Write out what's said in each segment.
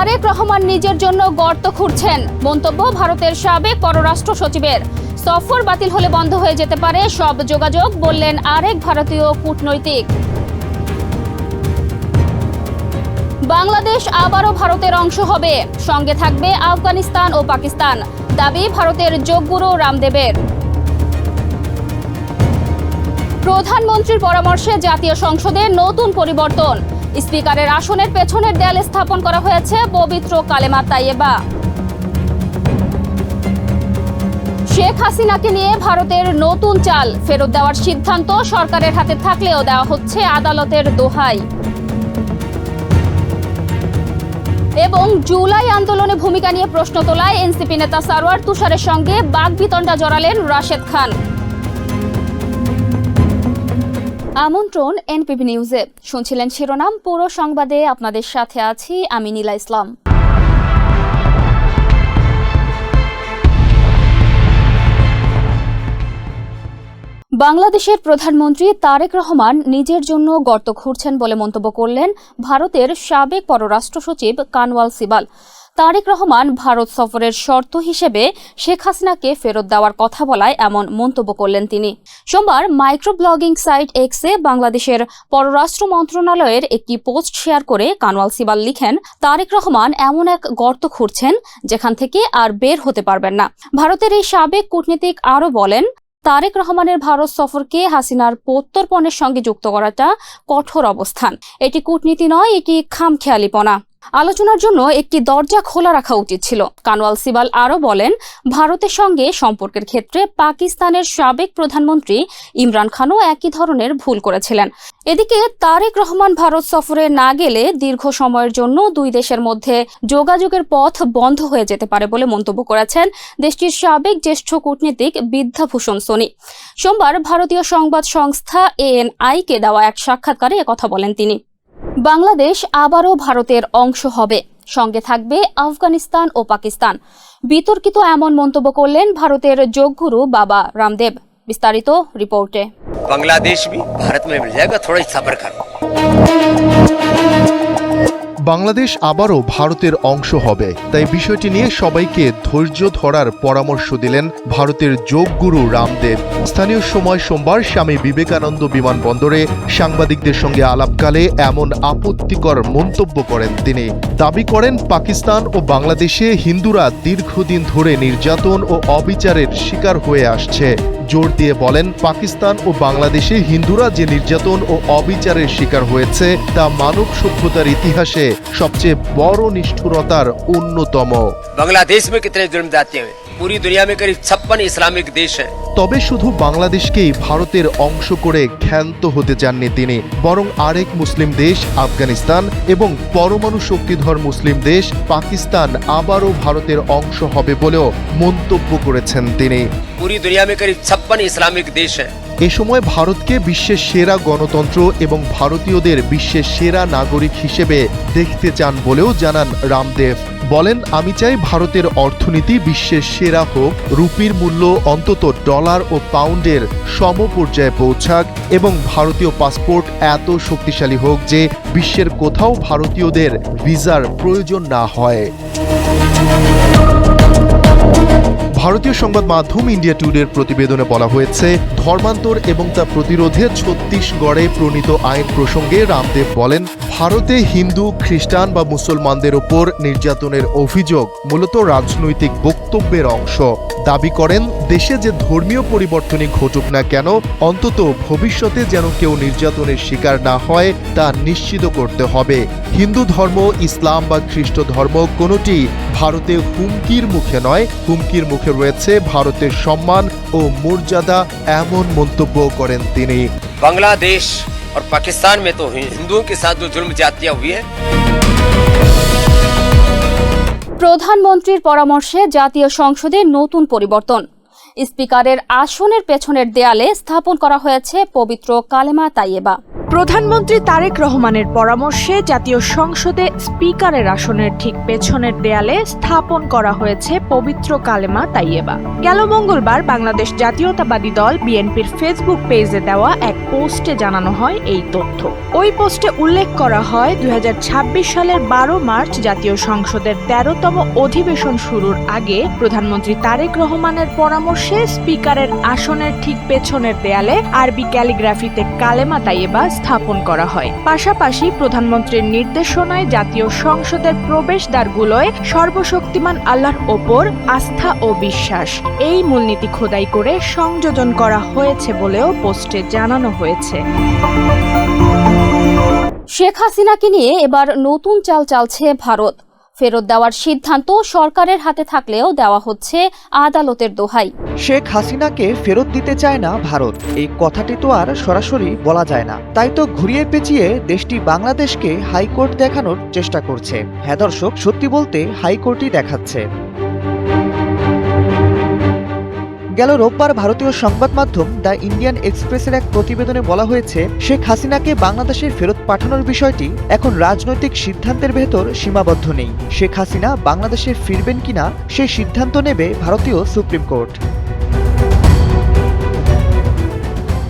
তারেক রহমান নিজের জন্য গর্ত খুঁড়ছেন, মন্তব্য ভারতের সাবেক পররাষ্ট্র সচিবের। সফর বাতিল হলে বন্ধ হয়ে যেতে পারে সব যোগাযোগ, বললেন আরেক ভারতীয় কূটনৈতিক। বাংলাদেশ আবারও ভারতের অংশ হবে, সঙ্গে থাকবে আফগানিস্তান ও পাকিস্তান, দাবি ভারতের যোগগুরু রামদেবের। প্রধানমন্ত্রীর পরামর্শে জাতীয় সংসদে নতুন পরিবর্তন, স্পিকারের আসনের পেছনের দেয়ালে স্থাপন করা হয়েছে পবিত্র কালেমা তাইয়েবা। শেখ হাসিনাকে নিয়ে ভারতের নতুন চাল, ফেরত দেওয়ার সিদ্ধান্ত সরকারের হাতে থাকলেও দেওয়া হচ্ছে আদালতের দোহাই। এবং জুলাই আন্দোলনে ভূমিকা নিয়ে প্রশ্ন তোলায় এনসিপি নেতা সারওয়ার তুষারের সঙ্গে বাগবিতণ্ডা জড়ালেন রাশেদ খান। আমন্ত্রণ এনপিবি নিউজে, শুনছিলেন শিরোনাম, পুরো সংবাদে আপনাদের সাথে আছি আমি নীলা ইসলাম। বাংলাদেশের প্রধানমন্ত্রী তারেক রহমান নিজের জন্য গর্ত খুঁড়ছেন বলে মন্তব্য করলেন ভারতের সাবেক পররাষ্ট্র সচিব কানওয়াল সিবাল। তারেক রহমান ভারত সফরের শর্ত হিসেবে শেখ হাসিনাকে ফেরত দেওয়ার কথা বলায় এমন মন্তব্য করলেন তিনি। সোমবার মাইক্রো ব্লগিং সাইট এক্সে বাংলাদেশের পররাষ্ট্র মন্ত্রণালয়ের একটি পোস্ট শেয়ার করে কানওয়াল সিবাল লিখেন, তারেক রহমান এমন এক গর্ত খুঁড়ছেন যেখান থেকে আর বের হতে পারবেন না। ভারতের এই সাবেক কূটনীতিক আরও বলেন, তারেক রহমানের ভারত সফরকে হাসিনার প্রত্যর্পণের সঙ্গে যুক্ত করাটা কঠোর অবস্থান। এটি কূটনীতি নয়, এটি খামখেয়ালিপনা। আলোচনার জন্য একটি দরজা খোলা রাখা উচিত ছিল। কানওয়াল সিবাল আরও বলেন, ভারতের সঙ্গে সম্পর্কের ক্ষেত্রে পাকিস্তানের সাবেক প্রধানমন্ত্রী ইমরান খানও একই ধরনের ভুল করেছিলেন। এদিকে তারেক রহমান ভারত সফরে না গেলে দীর্ঘ সময়ের জন্য দুই দেশের মধ্যে যোগাযোগের পথ বন্ধ হয়ে যেতে পারে বলে মন্তব্য করেছেন দেশটির সাবেক জ্যেষ্ঠ কূটনীতিক বিদ্যাভূষণ সোনি। সোমবার ভারতীয় সংবাদ সংস্থা ANI-কে দেওয়া এক সাক্ষাৎকারে একথা বলেন তিনি। বাংলাদেশ আবারও ভারতের অংশ হবে, সঙ্গে থাকবে আফগানিস্তান ও পাকিস্তান। বিতর্কিত এমন মন্তব্য করলেন ভারতের যোগগুরু বাবা রামদেব। বিস্তারিত রিপোর্টে। বাংলাদেশ भी भारत में मिल जाएगा, थोड़ा सब्र करो। বাংলাদেশ আবারও ভারতের অংশ হবে, তাই বিষয়টি নিয়ে সবাইকে ধৈর্য ধরার পরামর্শ দিলেন ভারতের যোগগুরু রামদেব। স্থানীয় সময় সোমবার স্বামী বিবেকানন্দ বিমানবন্দরে সাংবাদিকদের সঙ্গে আলাপকালে এমন আপত্তিকর মন্তব্য করেন তিনি। দাবি করেন, পাকিস্তান ও বাংলাদেশে হিন্দুরা দীর্ঘদিন ধরে নির্যাতন ও অবিচারের শিকার হয়ে আসছে। জোর দিয়ে বলেন, পাকিস্তান ও বাংলাদেশে হিন্দুরা যে নির্যাতন ও অবিচারের শিকার হয়েছে তা মানব সভ্যতার ইতিহাসে সবচেয়ে বড় নিষ্ঠুরতার অন্যতম। বাংলাদেশ में कितने जुल्म जाते हैं, पूरी दुनिया में करीब 56 इस्लामिक देश हैं। তবে শুধু বাংলাদেশকেই ভারতের অংশ করে ক্ষান্ত হতে চাননি তিনি, বরং আরেক মুসলিম দেশ আফগানিস্তান এবং পরমাণু শক্তিধর মুসলিম দেশ পাকিস্তান আবারও ভারতের অংশ হবে বলেও মন্তব্য করেছেন তিনি। पूरी दुनिया में करीब 56 इस्लामिक देश हैं। এ সময় ভারতকে বিশ্বের সেরা গণতন্ত্র এবং ভারতীয়দের বিশ্বের সেরা নাগরিক হিসেবে দেখতে চান বলেও জানান রামদেব। বলেন, আমি চাই ভারতের অর্থনীতি বিশ্বের সেরা হোক, রুপির মূল্য অন্তত ডলার ও পাউন্ডের সমপর্যায়ে পৌঁছাক এবং ভারতীয় পাসপোর্ট এত শক্তিশালী হোক যে বিশ্বের কোথাও ভারতীয়দের ভিসার প্রয়োজন না হয়। ভারতীয় সংবাদ মাধ্যম ইন্ডিয়া টুডের প্রতিবেদনে বলা হয়েছে, ধর্মান্তর এবং তা প্রতিরোধে ছত্তিশগড়ে প্রণীত আইন প্রসঙ্গে রামদেব বলেন, ভারতে হিন্দু, খ্রিস্টান বা মুসলমানদের ওপর নির্যাতনের অভিযোগ মূলত রাজনৈতিক বক্তব্যের অংশ। দাবি করেন, দেশে যে ধর্মীয় পরিবর্তনই ঘটুক না কেন, অন্তত ভবিষ্যতে যেন কেউ নির্যাতনের শিকার না হয় তা নিশ্চিত করতে হবে। হিন্দু ধর্ম, ইসলাম বা খ্রিস্ট ধর্ম কোনোটি ভারতে হুমকির মুখে নয়, হুমকির মুখে রয়েছে ভারতের সম্মান ও মর্যাদা, এমন মন্তব্য করেন তিনি। बांग्लादेश और पाकिस्तान में तो हिंदुओं के साथ जो जुल्म ज्यादतियां हुई है। প্রধানমন্ত্রীর পরামর্শে জাতীয় সংসদে নতুন পরিবর্তন, স্পিকারের আসনের পেছনের দেয়ালে স্থাপন করা হয়েছে পবিত্র কালেমা তাইয়েবা। প্রধানমন্ত্রী তারেক রহমানের পরামর্শে জাতীয় সংসদে স্পিকারের আসনের ঠিক পেছনের দেয়ালে স্থাপন করা হয়েছে পবিত্র কালেমা তাইয়েবা। গেল মঙ্গলবার বাংলাদেশ জাতীয়তাবাদী দল বিএনপির ফেসবুক পেজে দেওয়া এক পোস্টে জানানো হয় এই তথ্য। ওই পোস্টে উল্লেখ করা হয় 2026 সালের 12 মার্চ জাতীয় সংসদের 13তম অধিবেশন শুরুর আগে প্রধানমন্ত্রী তারেক রহমানের পরামর্শে স্পিকারের আসনের ঠিক পেছনের দেয়ালে আরবি ক্যালিগ্রাফিতে কালেমা তাইয়েবা স্থাপন করা হয়। পাশাপাশি প্রধানমন্ত্রীর নির্দেশনায় জাতীয় সংসদের প্রবেশদ্বারগুলোয় সর্বশক্তিমান আল্লাহর ওপর আস্থা ও বিশ্বাস এই মূলনীতি খোদাই করে সংযোজন করা হয়েছে বলেও পোস্টে জানানো হয়েছে। শেখ হাসিনাকে নিয়ে এবার নতুন চাল চালছে ভারত। ফেরত দেওয়ার সিদ্ধান্ত সরকারের হাতে থাকলেও দেওয়া হচ্ছে আদালতের দোহাই। শেখ হাসিনাকে ফেরত দিতে চায় না ভারত, এই কথাটি তো আর সরাসরি বলা যায় না। তাই তো ঘুরিয়ে পেঁচিয়ে দেশটি বাংলাদেশকে হাইকোর্ট দেখানোর চেষ্টা করছে। হ্যাঁ দর্শক, সত্যি বলতে হাইকোর্টই দেখাচ্ছে। গেল রোববার ভারতীয় সংবাদ মাধ্যম দ্য ইন্ডিয়ান এক্সপ্রেসের এক প্রতিবেদনে বলা হয়েছে, শেখ হাসিনাকে বাংলাদেশে ফেরত পাঠানোর বিষয়টি এখন রাজনৈতিক সিদ্ধান্তের ভেতর সীমাবদ্ধ নেই। শেখ হাসিনা বাংলাদেশে ফিরবেন কিনা সেই সিদ্ধান্ত নেবে ভারতীয় সুপ্রিম কোর্ট।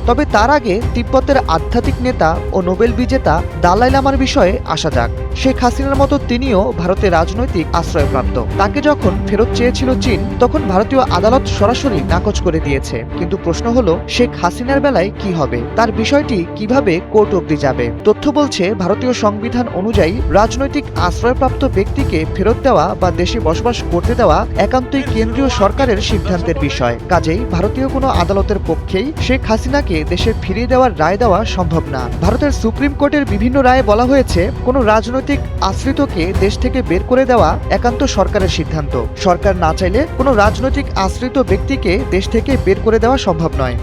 তবে তার আগে তিব্বতের আধ্যাত্মিক নেতা ও নোবেল বিজেতা দালাই লামার বিষয়ে আসা যাক। শেখ হাসিনার মতো তিনিও ভারতে রাজনৈতিক আশ্রয়প্রাপ্ত। তাকে যখন ফেরত চেয়েছিল চীন, তখন ভারতীয় আদালত সরাসরি নাকচ করে দিয়েছে। কিন্তু প্রশ্ন হলো, শেখ হাসিনার বেলায় কি হবে? তার বিষয়টি কিভাবে কোর্ট অবধি যাবে? তথ্য বলছে, ভারতীয় সংবিধান অনুযায়ী রাজনৈতিক আশ্রয়প্রাপ্ত ব্যক্তিকে ফেরত দেওয়া বা দেশে বসবাস করতে দেওয়া একান্তই কেন্দ্রীয় সরকারের সিদ্ধান্তের বিষয়। কাজেই ভারতীয় কোনো আদালতের পক্ষেই শেখ হাসিনাকে দেশে ফিরিয়ে দেওয়ার রায় দেওয়া সম্ভব না। ভারতের সুপ্রিম কোর্টের বিভিন্ন রায়ে বলা হয়েছে, কোনো রাজনৈতিক আশ্রিতকে দেশ থেকে বের করে দেওয়া একান্ত সরকারের সিদ্ধান্ত। সরকার না চাইলে কোনো রাজনৈতিক আশ্রিত ব্যক্তিকে দেশ থেকে বের করে দেওয়া সম্ভব নয়।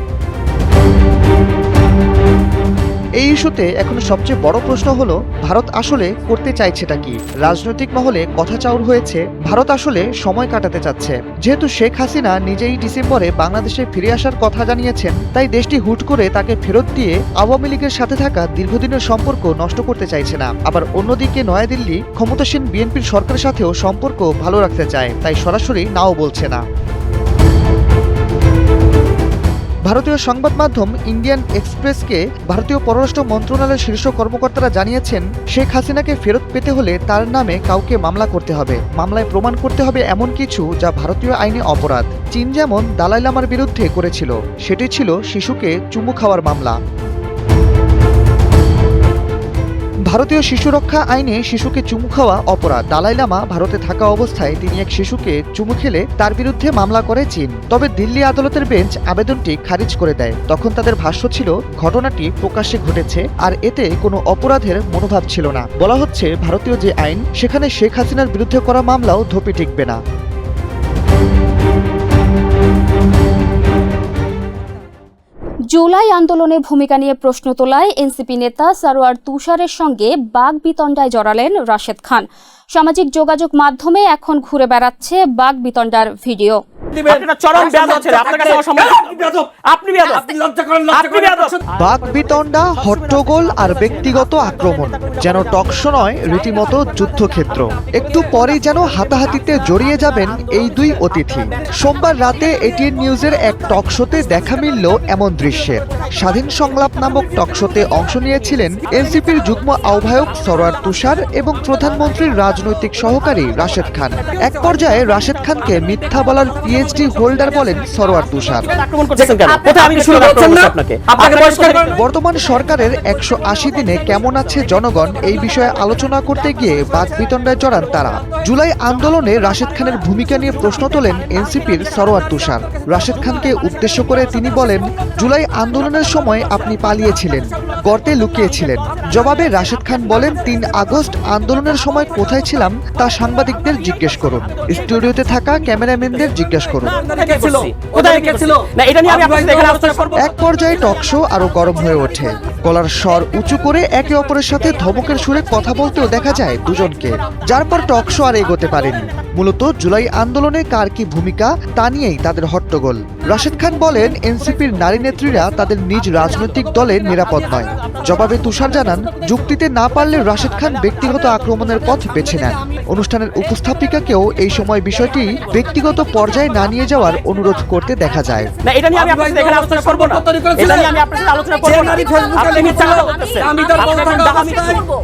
এই ইস্যুতে এখন সবচেয়ে বড় প্রশ্ন হলো, ভারত আসলে করতে চাইছেটা কি? রাজনৈতিক মহলে কথা চাউর হয়েছে, ভারত আসলে সময় কাটাতে চাচ্ছে। যেহেতু শেখ হাসিনা নিজেই ডিসেম্বরে বাংলাদেশে ফিরে আসার কথা জানিয়েছেন, তাই দেশটি হুট করে তাকে ফেরত দিয়ে আওয়ামী লীগের সাথে থাকা দীর্ঘদিনের সম্পর্ক নষ্ট করতে চাইছে না। আবার অন্যদিকে নয়াদিল্লি ক্ষমতাসীন বিএনপির সরকারের সাথেও সম্পর্ক ভালো রাখতে চায়, তাই সরাসরি নাও বলছে না। ভারতীয় সংবাদ মাধ্যম ইন্ডিয়ান এক্সপ্রেসকে ভারতীয় পররাষ্ট্র মন্ত্রণালয়ের শীর্ষ কর্মকর্তারা জানিয়েছেন, শেখ হাসিনাকে ফেরত পেতে হলে তার নামে কাউকে মামলা করতে হবে। মামলায় প্রমাণ করতে হবে এমন কিছু যা ভারতীয় আইনে অপরাধ। চীন যেমন দালাই লামার বিরুদ্ধে করেছিল, সেটি ছিল শিশুকে চুমু খাওয়ার মামলা। ভারতীয় শিশু রক্ষা আইনে শিশুকে চুমু খাওয়া অপরাধ। দালাই লামা ভারতে থাকা অবস্থায় তিনি এক শিশুকে চুমু খেলে তার বিরুদ্ধে মামলা করে চীন। তবে দিল্লি আদালতের বেঞ্চ আবেদনটি খারিজ করে দেয়। তখন তাদের ভাষ্য ছিল, ঘটনাটি প্রকাশ্যে ঘটেছে আর এতে কোনো অপরাধের মনোভাব ছিল না। বলা হচ্ছে, ভারতীয় যে আইন, সেখানে শেখ হাসিনার বিরুদ্ধে করা মামলাও ধোপে টিকবে না। জুলাই আন্দোলনে ভূমিকা নিয়ে প্রশ্ন তোলায় এনসিপি নেতা সারোয়ার তুষারের সঙ্গে বাগবিতণ্ডায় জড়ালেন রাশেদ খান। সামাজিক যোগাযোগ মাধ্যমে এখন ঘুরে বেড়াচ্ছে বাগবিতণ্ডার ভিডিও। বাগবিতণ্ডা, হট্টগোল আর ব্যক্তিগত আক্রমণ যেন টকশো নয়, রীতিমতো যুদ্ধক্ষেত্র। একটু পরেই যেন হাতাহাতিতে জড়িয়ে যাবেন এই দুই অতিথি। সোমবার রাতে এটিএন নিউজের এক টকশোতে দেখা মিলল এমন দৃশ্যের। স্বাধীন সংলাপ নামক টকশোতে অংশ নিয়েছিলেন এনসিপির যুগ্ম আহ্বায়ক সরোয়ার তুষার এবং প্রধানমন্ত্রীর রাজনৈতিক সহকারী রাশেদ খান। এক পর্যায়ে রাশেদ খানকে মিথ্যা বলার পিএইচডি হোল্ডার বলেন সরোয়ার তুষার। বর্তমান সরকারের 180 দিনে কেমন আছে জনগণ, এই বিষয়ে আলোচনা করতে গিয়ে বাগবিতণ্ডায় জড়ান তারা। জুলাই আন্দোলনে রাশেদ খানের ভূমিকা নিয়ে প্রশ্ন তোলেন এনসিপির সরোয়ার তুষার। রাশেদ খানকে উদ্দেশ্য করে তিনি বলেন, জুলাই আন্দোলনের সময় আপনি পালিয়েছিলেন, গর্তে লুকিয়েছিলেন। জবাবে রাশেদ খান বলেন, 3 আগস্ট আন্দোলনের সময় কোথায় ছিলাম তা সাংবাদিকদের জিজ্ঞেস করুন, স্টুডিওতে থাকা ক্যামেরাম্যানদের জিজ্ঞেস করুন। এক পর্যায়ে টকশো আরো গরম হয়ে ওঠে। গলার স্বর উঁচু করে একে অপরের সাথে ধমকের সুরে কথা বলতেও দেখা যায় দুজনকে, যার পর টকশো আর এগোতে পারেনি। মূলত জুলাই আন্দোলনে কার কি ভূমিকা তা নিয়েই তাদের হট্টগোল। রাশেদ খান বলেন, এনসিপির নারী নেত্রীরা তাদের নিজ রাজনৈতিক দলে নিরাপদ নয়। জবাবে তুষার জানান, যুক্তিতে না পারলে রাশেদ খান ব্যক্তিগত আক্রমণের পথ বেছে নেন। অনুষ্ঠানের উপস্থাপিকাকেও এই সময় বিষয়টি ব্যক্তিগত পর্যায়ে না নিয়ে যাওয়ার অনুরোধ করতে দেখা যায়। না, এটা নিয়ে আমি আপনার সাথে এখানে আলোচনা করব না। এটা নিয়ে আমি আপনার সাথে আলোচনা করব না। আপনি মিথ্যা কথা বলতেছেন।